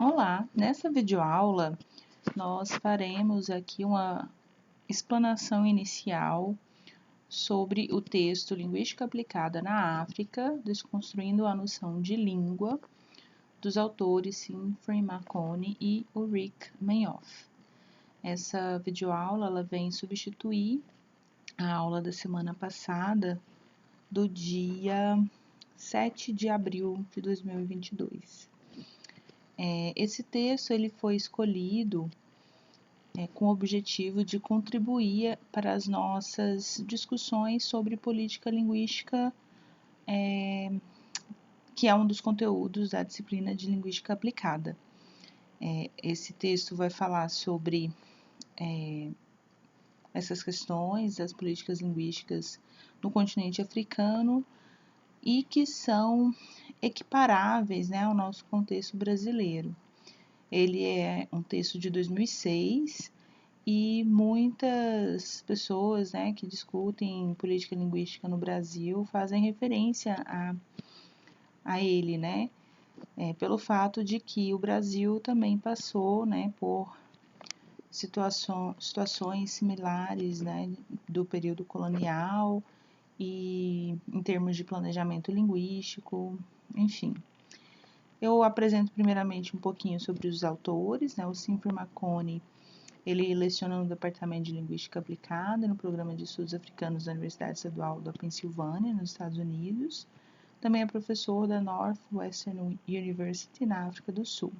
Olá, nessa videoaula nós faremos aqui uma explanação inicial sobre o texto Linguística Aplicada na África, desconstruindo a noção de língua, dos autores Siegfried Marconi e Ulrich Meinhof. Essa videoaula ela vem substituir a aula da semana passada, do dia 7 de abril de 2022. Esse texto ele foi escolhido com o objetivo de contribuir para as nossas discussões sobre política linguística, que é um dos conteúdos da disciplina de linguística aplicada. Esse texto vai falar sobre essas questões das políticas linguísticas no continente africano e que são equiparáveis, ao nosso contexto brasileiro. Ele é um texto de 2006 e muitas pessoas, que discutem política linguística no Brasil fazem referência a ele, pelo fato de que o Brasil também passou, por situações similares, do período colonial e em termos de planejamento linguístico, enfim. Eu apresento primeiramente um pouquinho sobre os autores, o Siegfried Marconi. Ele leciona no Departamento de Linguística Aplicada no Programa de Estudos Africanos da Universidade Estadual da Pensilvânia, nos Estados Unidos. Também é professor da Northwestern University, na África do Sul.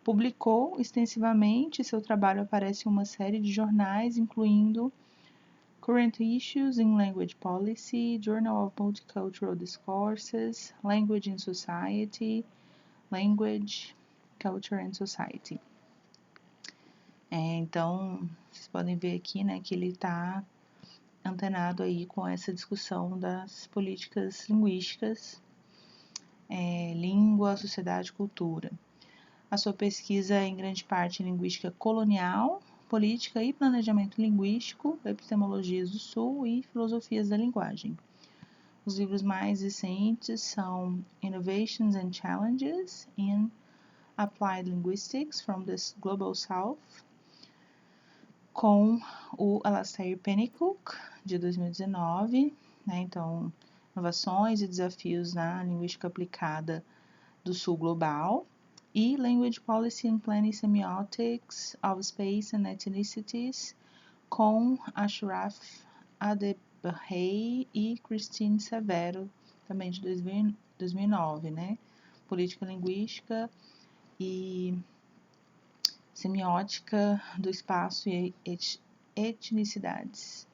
Publicou extensivamente, seu trabalho aparece em uma série de jornais, incluindo Current Issues in Language Policy, Journal of Multicultural Discourses, Language in Society, Language, Culture and Society. Então, vocês podem ver aqui, que ele está antenado aí com essa discussão das políticas linguísticas, língua, sociedade e cultura. A sua pesquisa é em grande parte em linguística colonial, política e planejamento linguístico, epistemologias do Sul e filosofias da linguagem. Os livros mais recentes são Innovations and Challenges in Applied Linguistics from the Global South, com o Alastair Pennycook, de 2019, então, inovações e desafios na linguística aplicada do Sul Global, e Language Policy and Planning Semiotics of Space and Ethnicities, com Ashraf Adebahei e Christine Severo, também de 2009, Política Linguística e Semiótica do Espaço e Etnicidades.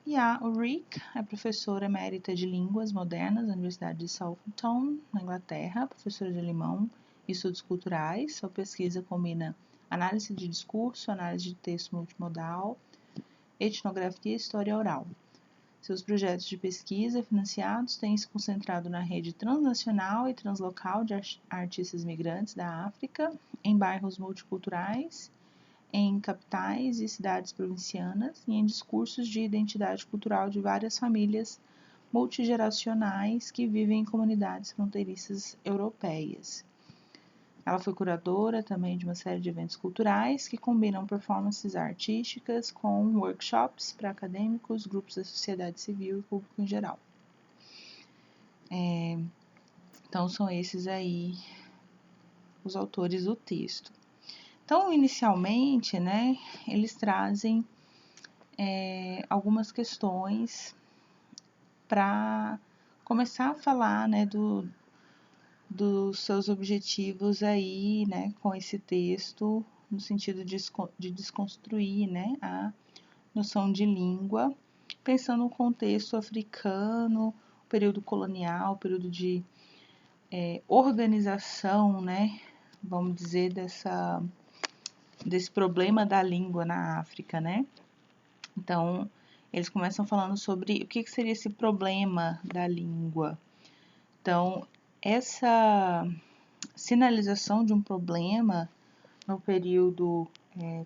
E a Ulrich é professora emérita de Línguas Modernas na Universidade de Southampton, na Inglaterra, professora de alemão e estudos culturais. Sua pesquisa combina análise de discurso, análise de texto multimodal, etnografia e história oral. Seus projetos de pesquisa financiados têm se concentrado na rede transnacional e translocal de artistas migrantes da África, em bairros multiculturais, em capitais e cidades provincianas e em discursos de identidade cultural de várias famílias multigeracionais que vivem em comunidades fronteiriças europeias. Ela foi curadora também de uma série de eventos culturais que combinam performances artísticas com workshops para acadêmicos, grupos da sociedade civil e público em geral. Então, são esses aí os autores do texto. Então, inicialmente, eles trazem algumas questões para começar a falar, dos seus objetivos aí, com esse texto, no sentido de desconstruir, a noção de língua, pensando no contexto africano, período colonial, período de organização, vamos dizer, desse problema da língua na África, Então, eles começam falando sobre o que seria esse problema da língua. Então, essa sinalização de um problema no período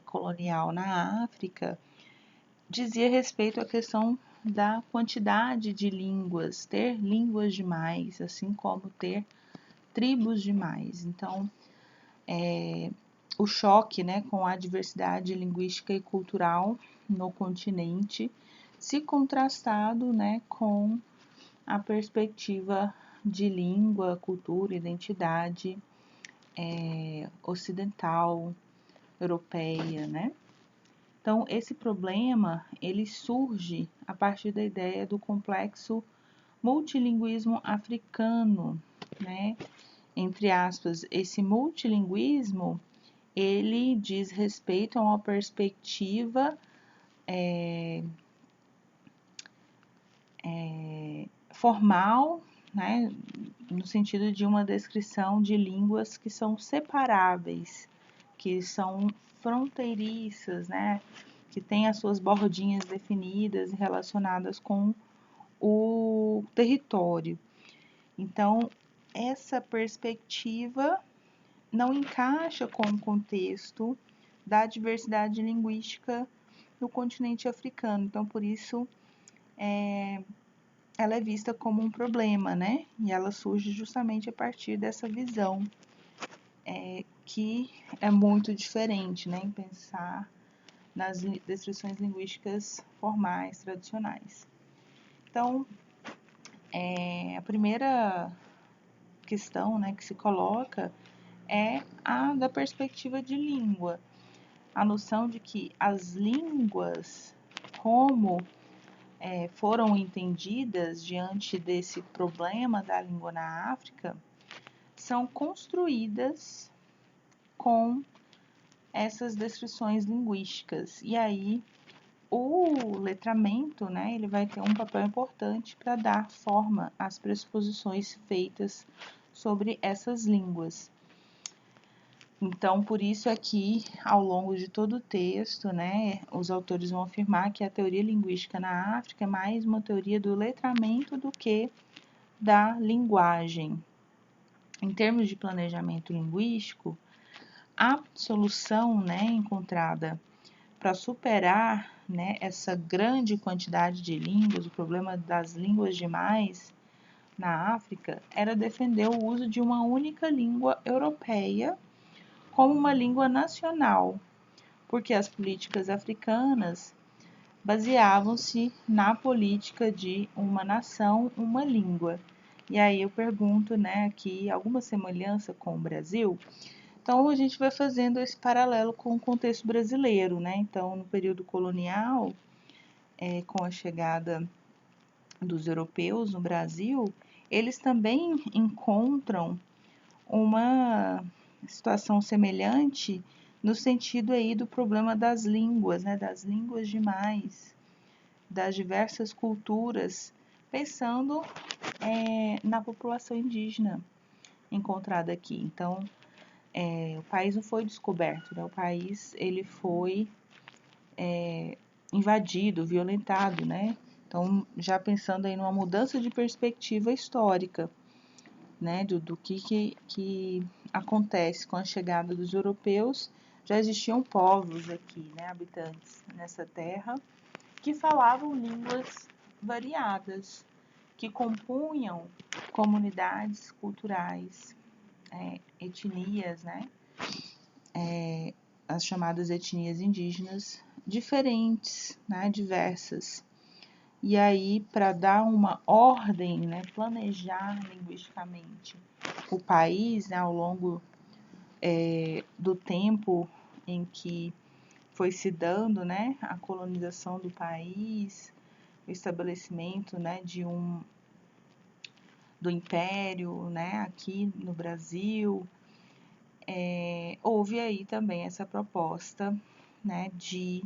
colonial na África dizia respeito à questão da quantidade de línguas, ter línguas demais, assim como ter tribos demais. Então, o choque, né, com a diversidade linguística e cultural no continente, se contrastado, né, com a perspectiva de língua, cultura, identidade ocidental, europeia, né? Então, esse problema, ele surge a partir da ideia do complexo multilinguismo africano, né? Entre aspas, esse multilinguismo, ele diz respeito a uma perspectiva formal, né? No sentido de uma descrição de línguas que são separáveis, que são fronteiriças, né? Que têm as suas bordinhas definidas e relacionadas com o território. Então, essa perspectiva não encaixa com o contexto da diversidade linguística no continente africano. Então, por isso, ela é vista como um problema, né? E ela surge justamente a partir dessa visão, que é muito diferente, né? Em pensar nas descrições linguísticas formais, tradicionais. Então, a primeira questão, né, que se coloca é a da perspectiva de língua. A noção de que as línguas, como foram entendidas diante desse problema da língua na África, são construídas com essas descrições linguísticas. E aí, o letramento, né, ele vai ter um papel importante para dar forma às pressuposições feitas sobre essas línguas. Então, por isso aqui, ao longo de todo o texto, né, os autores vão afirmar que a teoria linguística na África é mais uma teoria do letramento do que da linguagem. Em termos de planejamento linguístico, a solução, né, encontrada para superar, né, essa grande quantidade de línguas, o problema das línguas demais na África, era defender o uso de uma única língua europeia como uma língua nacional, porque as políticas africanas baseavam-se na política de uma nação, uma língua. E aí eu pergunto, né, aqui alguma semelhança com o Brasil? Então a gente vai fazendo esse paralelo com o contexto brasileiro, né? Então, no período colonial, com a chegada dos europeus no Brasil, eles também encontram uma situação semelhante no sentido aí do problema das línguas, né, das línguas demais, das diversas culturas, pensando na população indígena encontrada aqui. Então, o país não foi descoberto, né, o país ele foi invadido, violentado, né? Então, já pensando aí numa mudança de perspectiva histórica, né, do que acontece com a chegada dos europeus, já existiam povos aqui, né, habitantes nessa terra, que falavam línguas variadas, que compunham comunidades culturais, etnias, né, as chamadas etnias indígenas, diferentes, né, diversas. E aí, para dar uma ordem, né, planejar linguisticamente o país, né, ao longo do tempo em que foi se dando, né, a colonização do país, o estabelecimento, né, do império, né, aqui no Brasil, houve aí também essa proposta, né, de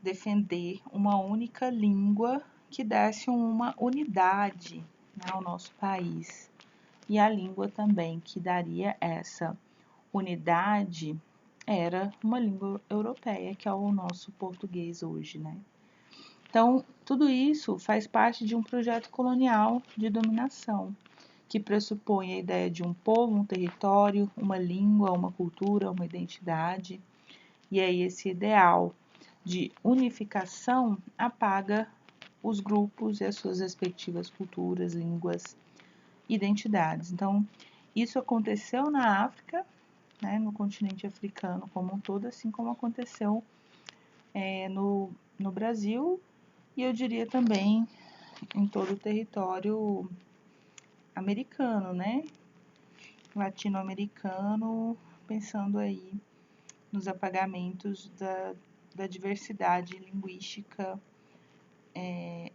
defender uma única língua que desse uma unidade, né, ao nosso país. E a língua também que daria essa unidade era uma língua europeia, que é o nosso português hoje, né? Então, tudo isso faz parte de um projeto colonial de dominação, que pressupõe a ideia de um povo, um território, uma língua, uma cultura, uma identidade. E aí esse ideal de unificação apaga os grupos e as suas respectivas culturas, línguas, identidades. Então, Isso aconteceu na África, né, no continente africano como um todo, assim como aconteceu no Brasil e eu diria também em todo o território americano, né, latino-americano, pensando aí nos apagamentos da diversidade linguística,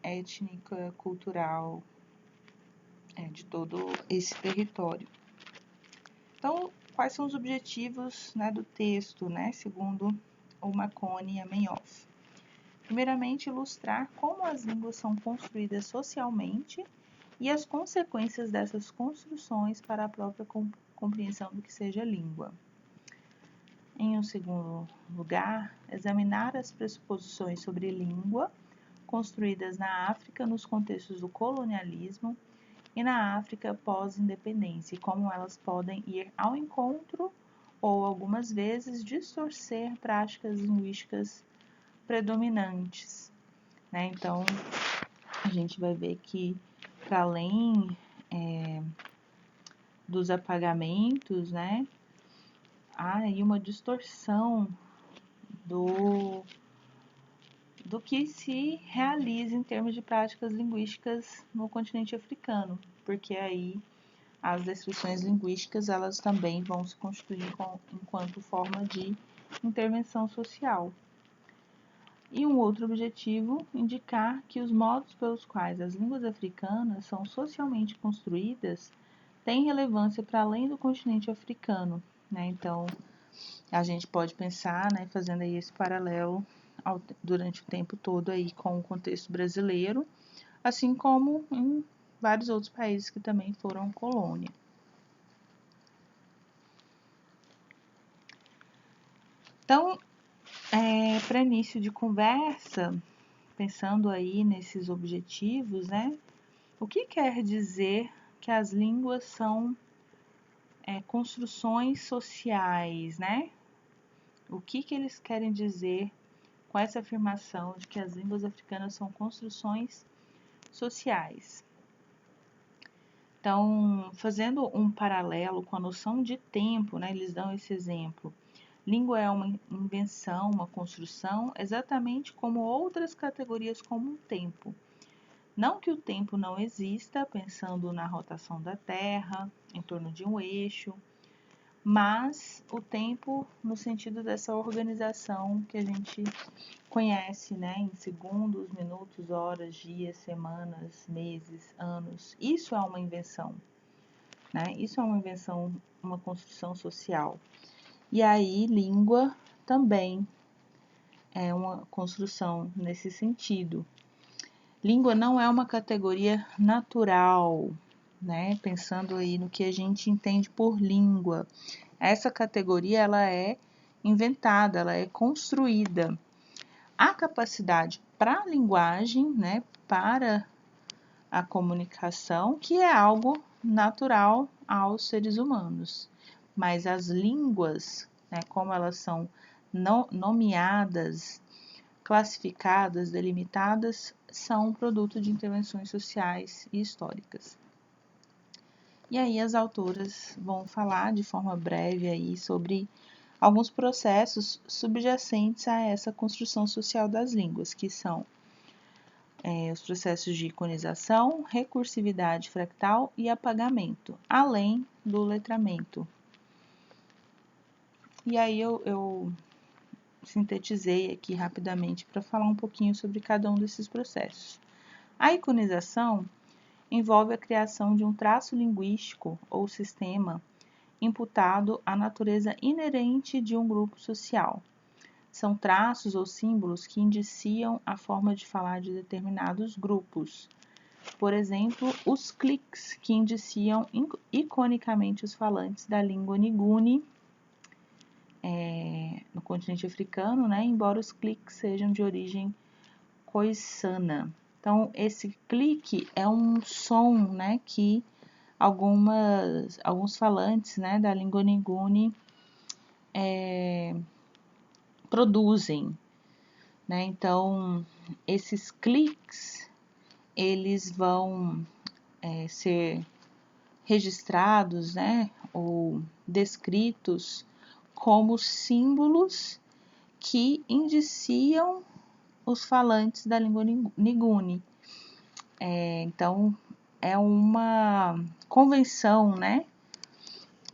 étnica, cultural de todo esse território. Então, quais são os objetivos, né, do texto, né, segundo o Marconi e a Menhoff? Primeiramente, ilustrar como as línguas são construídas socialmente e as consequências dessas construções para a própria compreensão do que seja língua. Em um segundo lugar, examinar as pressuposições sobre língua construídas na África nos contextos do colonialismo e na África pós-independência, e como elas podem ir ao encontro ou, algumas vezes, distorcer práticas linguísticas predominantes, né? Então, a gente vai ver que, para além dos apagamentos, né, há aí uma distorção do que se realiza em termos de práticas linguísticas no continente africano, porque aí as descrições linguísticas elas também vão se constituir enquanto forma de intervenção social. E um outro objetivo, indicar que os modos pelos quais as línguas africanas são socialmente construídas têm relevância para além do continente africano, né? Então, a gente pode pensar, né, fazendo aí esse paralelo durante o tempo todo aí com o contexto brasileiro, assim como em vários outros países que também foram colônia. Então, para início de conversa, pensando aí nesses objetivos, né, o que quer dizer que as línguas são construções sociais, né? O que eles querem dizer com essa afirmação de que as línguas africanas são construções sociais? Então, fazendo um paralelo com a noção de tempo, né, eles dão esse exemplo. Língua é uma invenção, uma construção, exatamente como outras categorias como o tempo. Não que o tempo não exista, pensando na rotação da Terra, em torno de um eixo, mas o tempo no sentido dessa organização que a gente conhece, né, em segundos, minutos, horas, dias, semanas, meses, anos. Isso é uma invenção, né? Isso é uma invenção, uma construção social. E aí, língua também é uma construção nesse sentido. Língua não é uma categoria natural, né? Pensando aí no que a gente entende por língua. Essa categoria ela é inventada, ela é construída. A capacidade para a linguagem, né, para a comunicação, que é algo natural aos seres humanos. Mas as línguas, né, como elas são nomeadas, classificadas, delimitadas, são produto de intervenções sociais e históricas. E aí as autoras vão falar de forma breve aí sobre alguns processos subjacentes a essa construção social das línguas, que são os processos de iconização, recursividade fractal e apagamento, além do letramento. E aí eu sintetizei aqui rapidamente para falar um pouquinho sobre cada um desses processos. A iconização envolve a criação de um traço linguístico ou sistema imputado à natureza inerente de um grupo social. São traços ou símbolos que indiciam a forma de falar de determinados grupos. Por exemplo, os cliques, que indiciam iconicamente os falantes da língua Nguni no continente africano, né? Embora os cliques sejam de origem khoissana. Então, esse clique é um som, né, que alguns falantes, né, da língua Nguni produzem, né? Então, esses cliques, eles vão ser registrados, né, ou descritos como símbolos que indiciam os falantes da língua Nguni. Então, é uma convenção, né,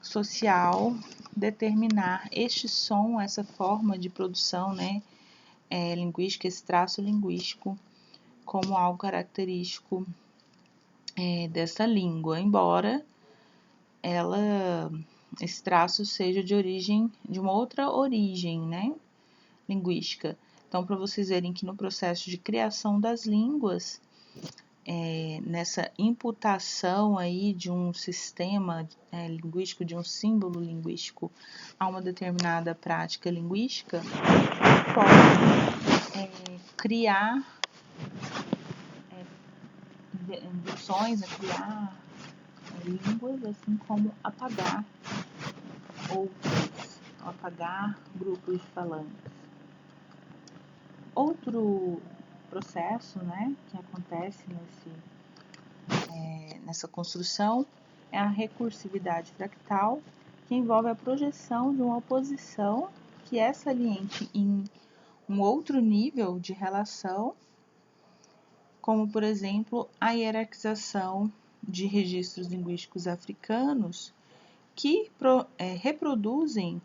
social determinar este som, essa forma de produção, né, linguística, esse traço linguístico, como algo característico dessa língua, embora esse traço seja de uma outra origem, né, linguística. Então, para vocês verem que no processo de criação das línguas, nessa imputação aí de um sistema linguístico, de um símbolo linguístico a uma determinada prática linguística, pode criar invenções, criar línguas, assim como apagar outras, apagar grupos de falantes. Outro processo, né, que acontece nessa construção é a recursividade fractal, que envolve a projeção de uma oposição que é saliente em um outro nível de relação, como, por exemplo, a hierarquização de registros linguísticos africanos que reproduzem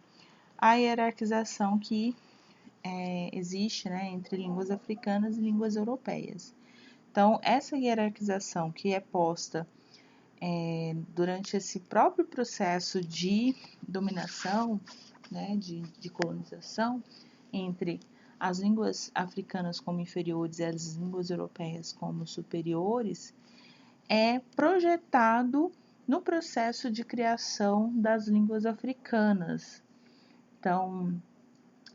a hierarquização que existe, né, entre línguas africanas e línguas europeias. Então, essa hierarquização que é posta durante esse próprio processo de dominação, né, de colonização, entre as línguas africanas como inferiores e as línguas europeias como superiores, é projetado no processo de criação das línguas africanas. Então,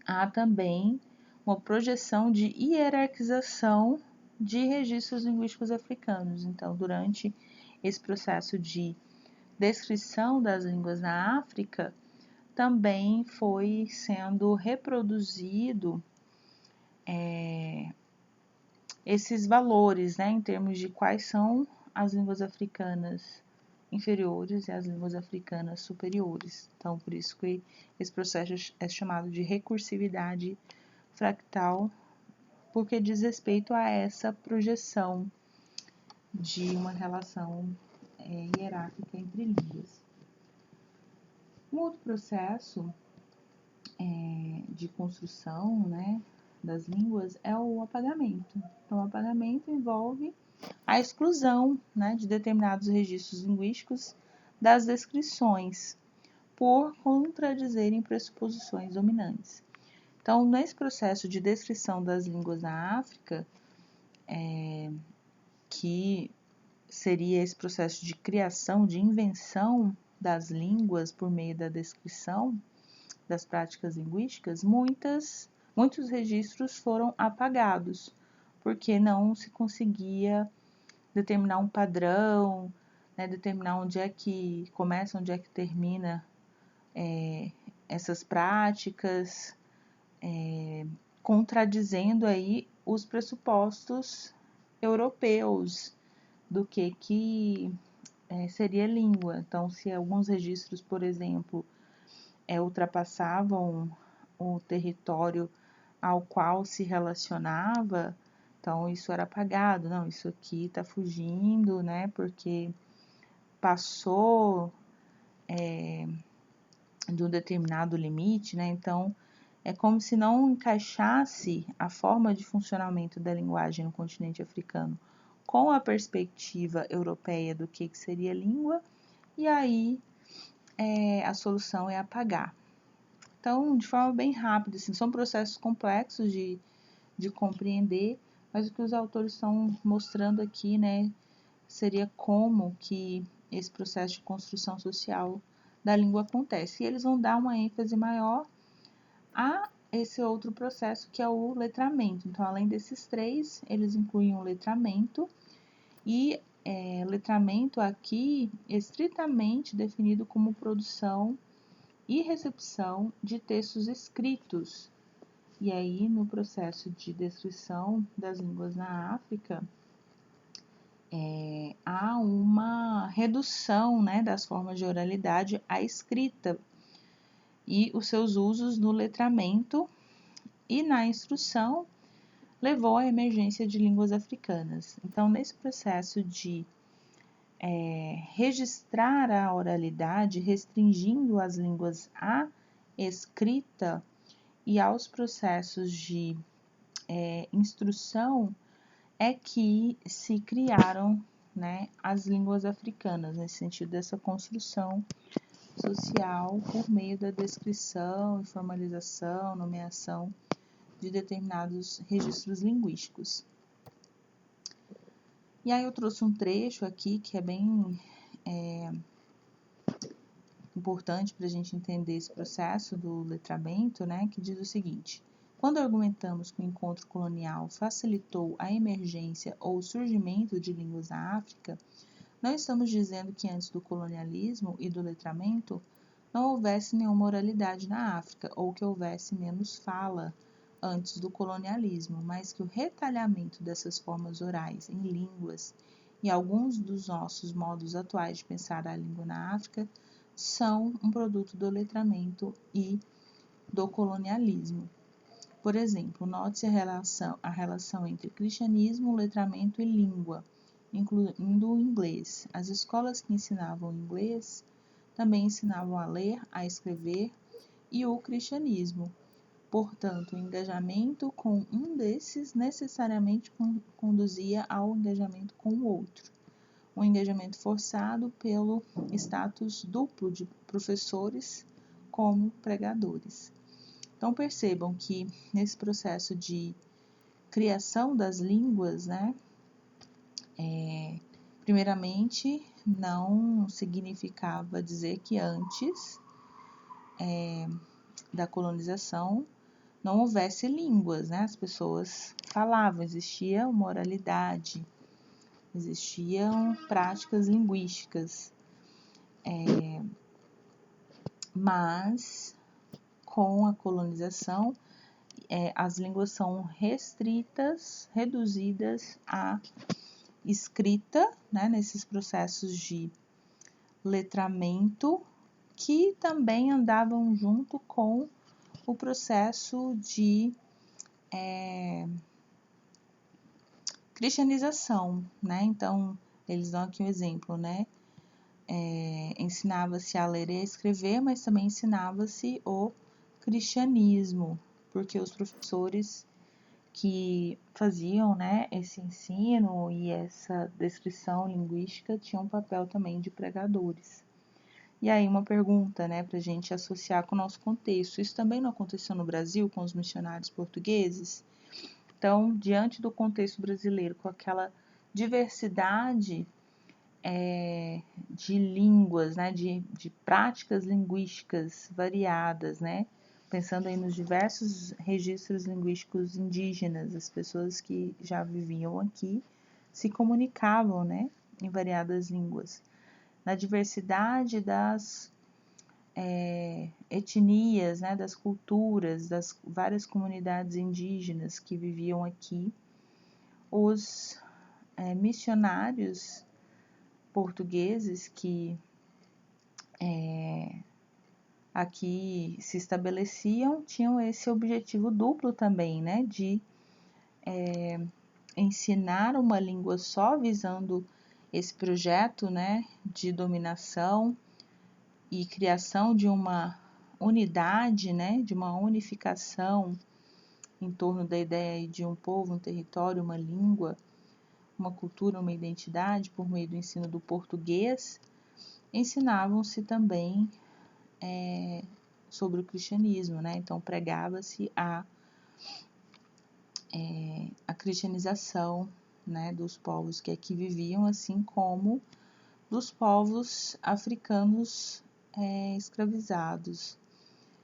há também uma projeção de hierarquização de registros linguísticos africanos. Então, durante esse processo de descrição das línguas na África, também foi sendo reproduzido esses valores, né, em termos de quais são as línguas africanas inferiores e as línguas africanas superiores. Então, por isso que esse processo é chamado de recursividade fractal, porque diz respeito a essa projeção de uma relação hierárquica entre línguas. Um outro processo de construção, né, das línguas é o apagamento. Então, o apagamento envolve a exclusão, né, de determinados registros linguísticos das descrições por contradizerem pressuposições dominantes. Então, nesse processo de descrição das línguas na África, que seria esse processo de criação, de invenção das línguas por meio da descrição das práticas linguísticas, muitos registros foram apagados, porque não se conseguia determinar um padrão, né, determinar onde é que começa, onde é que termina essas práticas, contradizendo aí os pressupostos europeus do que seria língua. Então, se alguns registros, por exemplo, ultrapassavam o território ao qual se relacionava, então isso era apagado. Não, isso aqui está fugindo, né? Porque passou de um determinado limite, né? Então é como se não encaixasse a forma de funcionamento da linguagem no continente africano com a perspectiva europeia do que seria língua, e aí a solução é apagar. Então, de forma bem rápida, assim, são processos complexos de compreender, mas o que os autores estão mostrando aqui, né, seria como que esse processo de construção social da língua acontece. E eles vão dar uma ênfase maior a esse outro processo que é o letramento. Então, além desses três, eles incluem o letramento e letramento aqui estritamente definido como produção e recepção de textos escritos. E aí, no processo de descrição das línguas na África, há uma redução, né, das formas de oralidade à escrita e os seus usos no letramento e na instrução levou à emergência de línguas africanas. Então, nesse processo de registrar a oralidade, restringindo as línguas à escrita e aos processos de instrução, é que se criaram, né, as línguas africanas, nesse sentido dessa construção social por meio da descrição, formalização, nomeação de determinados registros linguísticos. E aí eu trouxe um trecho aqui que é bem importante para a gente entender esse processo do letramento, né, que diz o seguinte: quando argumentamos que o encontro colonial facilitou a emergência ou o surgimento de línguas na África, não estamos dizendo que antes do colonialismo e do letramento não houvesse nenhuma oralidade na África ou que houvesse menos fala antes do colonialismo, mas que o retalhamento dessas formas orais em línguas e alguns dos nossos modos atuais de pensar a língua na África são um produto do letramento e do colonialismo. Por exemplo, note-se a relação entre cristianismo, letramento e língua, incluindo o inglês. As escolas que ensinavam inglês também ensinavam a ler, a escrever e o cristianismo. Portanto, o engajamento com um desses necessariamente conduzia ao engajamento com o outro. Um engajamento forçado pelo status duplo de professores como pregadores. Então, percebam que nesse processo de criação das línguas, né, primeiramente, não significava dizer que antes da colonização não houvesse línguas, né? As pessoas falavam, existia uma oralidade, existiam práticas linguísticas, mas com a colonização as línguas são restritas, reduzidas à escrita, né? Nesses processos de letramento que também andavam junto com o processo de cristianização, né? Então, eles dão aqui um exemplo, né? Ensinava-se a ler e a escrever, mas também ensinava-se o cristianismo, porque os professores que faziam, né, esse ensino e essa descrição linguística tinham um papel também de pregadores. E aí uma pergunta, né, para a gente associar com o nosso contexto. Isso também não aconteceu no Brasil com os missionários portugueses? Então, diante do contexto brasileiro, com aquela diversidade de línguas, né, de práticas linguísticas variadas, né, pensando aí nos diversos registros linguísticos indígenas, as pessoas que já viviam aqui se comunicavam, né, em variadas línguas. Na diversidade das etnias, né, das culturas, das várias comunidades indígenas que viviam aqui, os missionários portugueses que aqui se estabeleciam tinham esse objetivo duplo também, né, de ensinar uma língua só, visando esse projeto, né, de dominação e criação de uma unidade, né, de uma unificação em torno da ideia de um povo, um território, uma língua, uma cultura, uma identidade, por meio do ensino do português, ensinavam-se também sobre o cristianismo, né? Então pregava-se a cristianização, né, dos povos que aqui viviam, assim como dos povos africanos escravizados.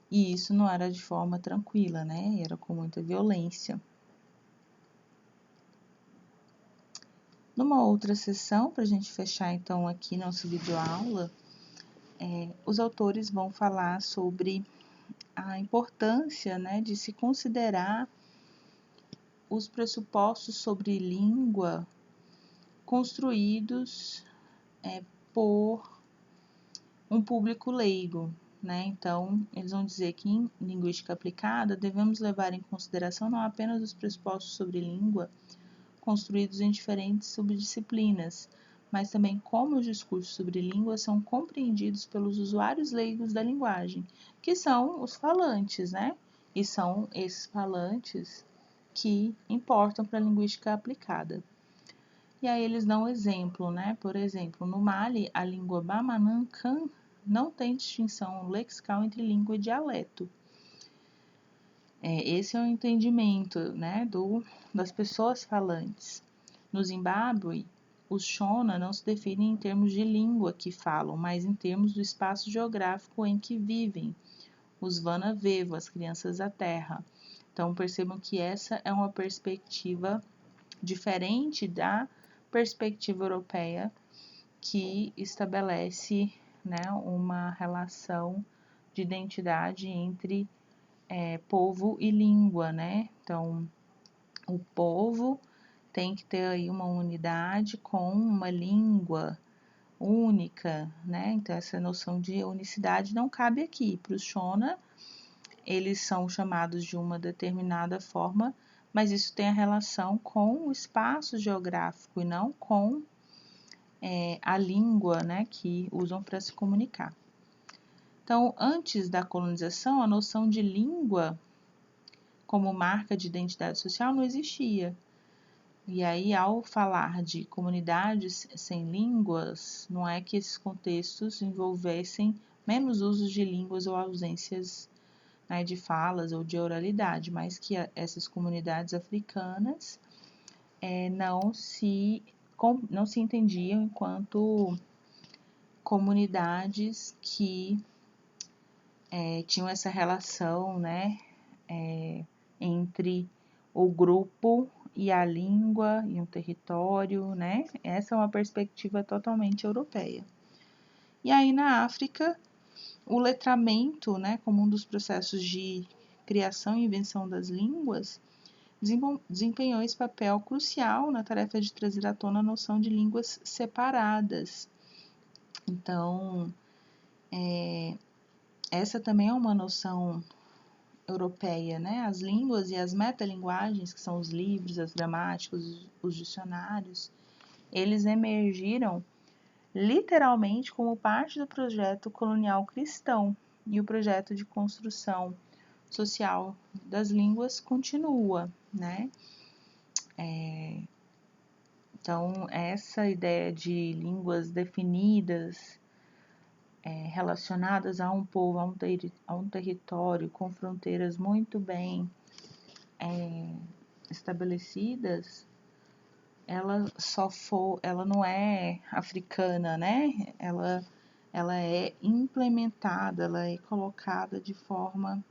E isso não era de forma tranquila, né? Era com muita violência. Numa outra sessão, para a gente fechar então aqui nosso videoaula, os autores vão falar sobre a importância, né, de se considerar os pressupostos sobre língua construídos por um público leigo, né? Então, eles vão dizer que em linguística aplicada devemos levar em consideração não apenas os pressupostos sobre língua construídos em diferentes subdisciplinas, mas também como os discursos sobre língua são compreendidos pelos usuários leigos da linguagem, que são os falantes, né? E são esses falantes que importam para a linguística aplicada. E aí eles dão um exemplo, né? Por exemplo, no Mali, a língua Bamanankan não tem distinção lexical entre língua e dialeto. Esse é o entendimento, né, das pessoas falantes. No Zimbábue, os Shona não se definem em termos de língua que falam, mas em termos do espaço geográfico em que vivem, os Vana-Vevo, as crianças da terra. Então, percebam que essa é uma perspectiva diferente da perspectiva europeia, que estabelece, né, uma relação de identidade entre povo e língua, né? Então, o povo tem que ter aí uma unidade com uma língua única, né? Então, essa noção de unicidade não cabe aqui. Para os Shona, eles são chamados de uma determinada forma, mas isso tem a relação com o espaço geográfico e não com a língua, né, que usam para se comunicar. Então, antes da colonização, a noção de língua como marca de identidade social não existia. E aí, ao falar de comunidades sem línguas, não é que esses contextos envolvessem menos usos de línguas ou ausências, né, de falas ou de oralidade, mas que essas comunidades africanas não se entendiam enquanto comunidades que tinham essa relação, né, entre o grupo e a língua e um território, né? Essa é uma perspectiva totalmente europeia. E aí na África, o letramento, né, como um dos processos de criação e invenção das línguas, desempenhou esse papel crucial na tarefa de trazer à tona a noção de línguas separadas. Então, essa também é uma noção europeia, né? As línguas e as metalinguagens, que são os livros, as gramáticas, os dicionários, eles emergiram literalmente como parte do projeto colonial cristão, e o projeto de construção social das línguas continua, né? Então, essa ideia de línguas definidas, relacionadas a um povo, a um território, com fronteiras muito bem estabelecidas, ela não é africana, né? Ela é implementada, ela é colocada de forma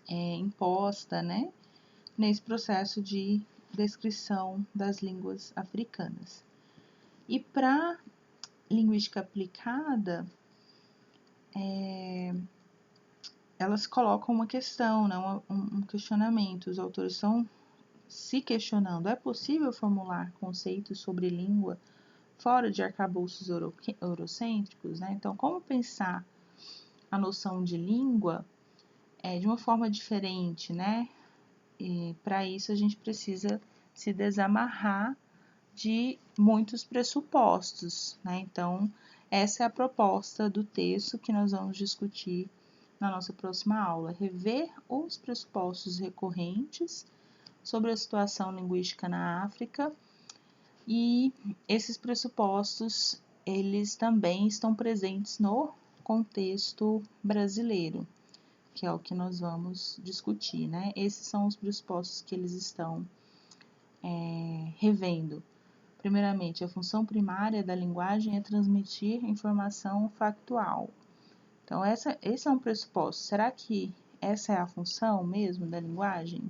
imposta, né? Nesse processo de descrição das línguas africanas. E para linguística aplicada, elas colocam uma questão, né? um questionamento. Os autores estão se questionando: é possível formular conceitos sobre língua fora de arcabouços eurocêntricos, né? Então, como pensar a noção de língua de uma forma diferente, né? E para isso a gente precisa se desamarrar de muitos pressupostos, né? Então, essa é a proposta do texto que nós vamos discutir na nossa próxima aula: rever os pressupostos recorrentes sobre a situação linguística na África. E esses pressupostos, eles também estão presentes no contexto brasileiro, que é o que nós vamos discutir, né? Esses são os pressupostos que eles estão revendo. Primeiramente, a função primária da linguagem é transmitir informação factual. Então, esse é um pressuposto. Será que essa é a função mesmo da linguagem?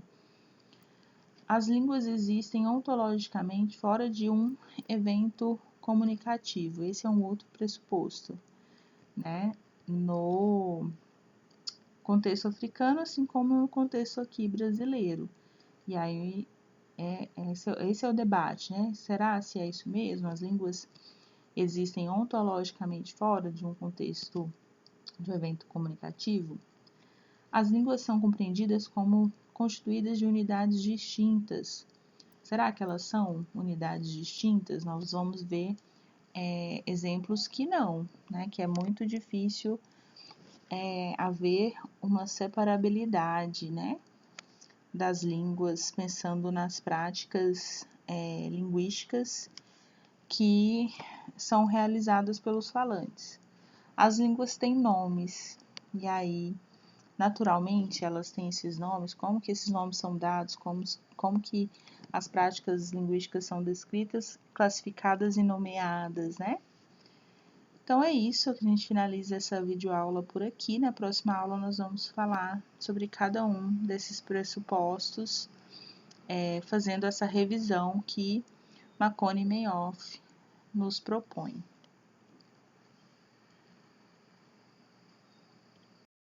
As línguas existem ontologicamente fora de um evento comunicativo. Esse é um outro pressuposto, né? No contexto africano, assim como no contexto aqui brasileiro. E aí Esse é o debate, né? Será se é isso mesmo? As línguas existem ontologicamente fora de um contexto de um evento comunicativo? As línguas são compreendidas como constituídas de unidades distintas. Será que elas são unidades distintas? Nós vamos ver exemplos que não, né? Que é muito difícil haver uma separabilidade, né? Das línguas, pensando nas práticas linguísticas que são realizadas pelos falantes. As línguas têm nomes, e aí, naturalmente, elas têm esses nomes. Como que esses nomes são dados? Como que as práticas linguísticas são descritas, classificadas e nomeadas, né? Então é isso, que a gente finaliza essa videoaula por aqui. Na próxima aula nós vamos falar sobre cada um desses pressupostos, fazendo essa revisão que Marconi e Meinhof nos propõe.